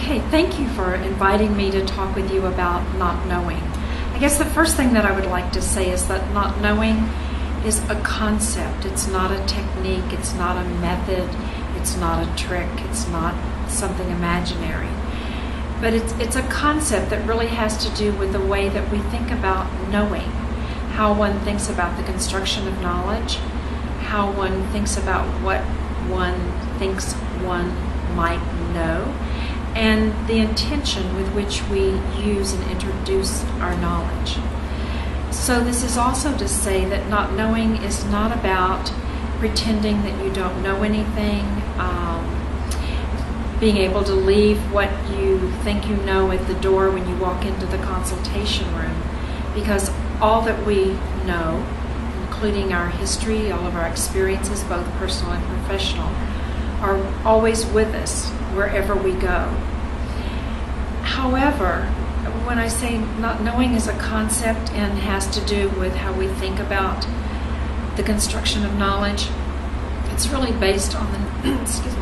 Okay, thank you for inviting me to talk with you about not knowing. I guess the first thing that I would like to say is that not knowing is a concept. It's not a technique, it's not a method, it's not a trick, it's not something imaginary. But it's a concept that really has to do with the way that we think about knowing, how one thinks about the construction of knowledge, how one thinks about what one thinks one might know, and the intention with which we use and introduce our knowledge. So this is also to say that not knowing is not about pretending that you don't know anything, being able to leave what you think you know at the door when you walk into the consultation room, because all that we know, including our history, all of our experiences, both personal and professional, are always with us wherever we go. However, when I say not knowing is a concept and has to do with how we think about the construction of knowledge, it's really based on the, excuse me,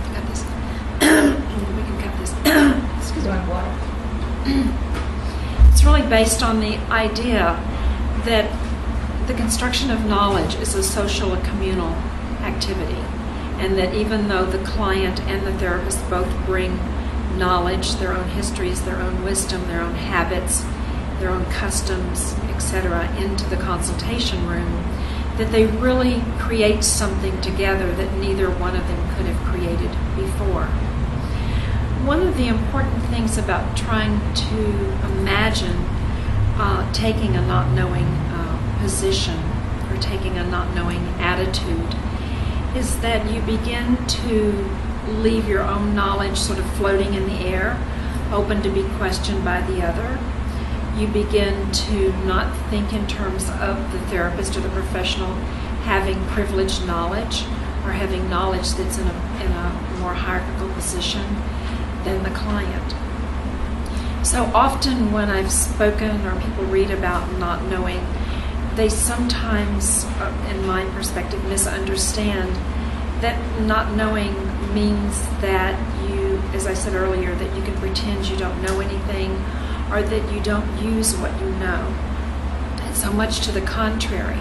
I got this, we can cut this, excuse me. It's really based on the idea that the construction of knowledge is a social and communal activity, and that even though the client and the therapist both bring knowledge, their own histories, their own wisdom, their own habits, their own customs, etc., into the consultation room, that they really create something together that neither one of them could have created before. One of the important things about trying to imagine taking a not knowing position or taking a not knowing attitude is that you begin to leave your own knowledge sort of floating in the air, open to be questioned by the other. You begin to not think in terms of the therapist or the professional having privileged knowledge or having knowledge that's in a more hierarchical position than the client. So often when I've spoken or people read about not knowing, they sometimes, in my perspective, misunderstand that not knowing means that you, as I said earlier, that you can pretend you don't know anything or that you don't use what you know. And so much to the contrary,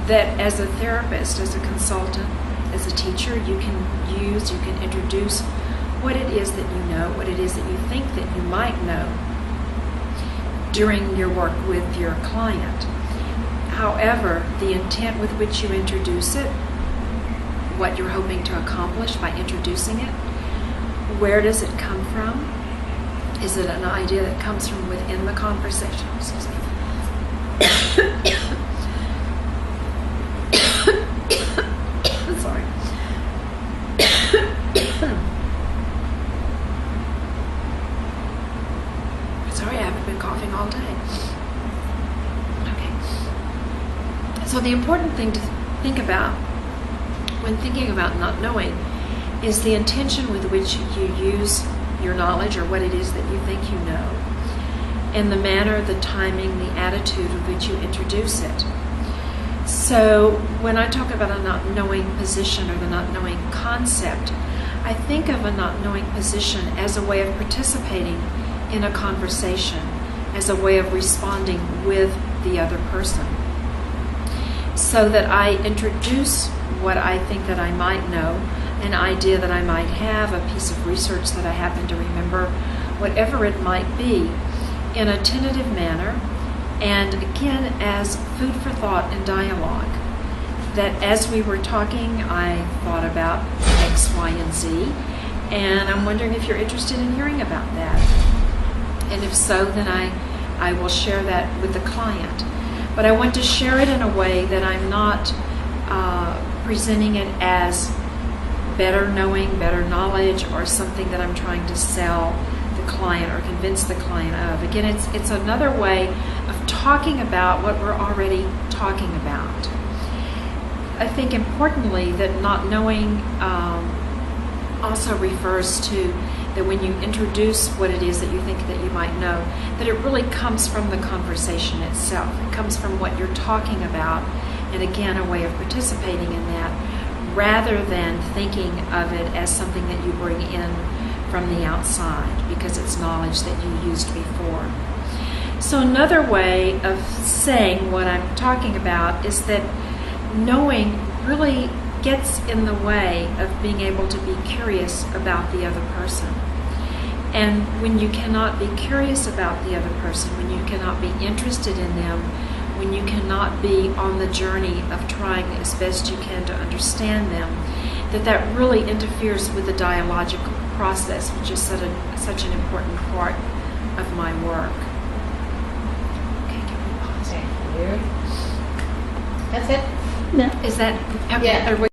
that as a therapist, as a consultant, as a teacher, you can use, you can introduce what it is that you know, what it is that you think that you might know during your work with your client. However, the intent with which you introduce it, what you're hoping to accomplish by introducing it, where does it come from? Is it an idea that comes from within the conversation? Excuse me. Sorry. Sorry, I haven't been coughing all day. Okay. So the important thing to think about when thinking about not knowing is the intention with which you use your knowledge or what it is that you think you know, and the manner, the timing, the attitude with which you introduce it. So when I talk about a not knowing position or the not knowing concept, I think of a not knowing position as a way of participating in a conversation, as a way of responding with the other person. So that I introduce what I think that I might know, an idea that I might have, a piece of research that I happen to remember, whatever it might be, in a tentative manner, and again as food for thought and dialogue. That as we were talking, I thought about X, Y, and Z, and I'm wondering if you're interested in hearing about that. And if so, then I will share that with the client. But I want to share it in a way that I'm not presenting it as better knowing, better knowledge, or something that I'm trying to sell the client or convince the client of. Again, it's another way of talking about what we're already talking about. I think importantly that not knowing also refers to that when you introduce what it is that you think that you might know, that it really comes from the conversation itself. It comes from what you're talking about, and again, a way of participating in that, rather than thinking of it as something that you bring in from the outside because it's knowledge that you used before. So another way of saying what I'm talking about is that knowing really gets in the way of being able to be curious about the other person. And when you cannot be curious about the other person, when you cannot be interested in them, when you cannot be on the journey of trying as best you can to understand them, that really interferes with the dialogical process, which is such an important part of my work. Okay, can we pause? Okay. That's it? No. Is that okay? Yeah. Are we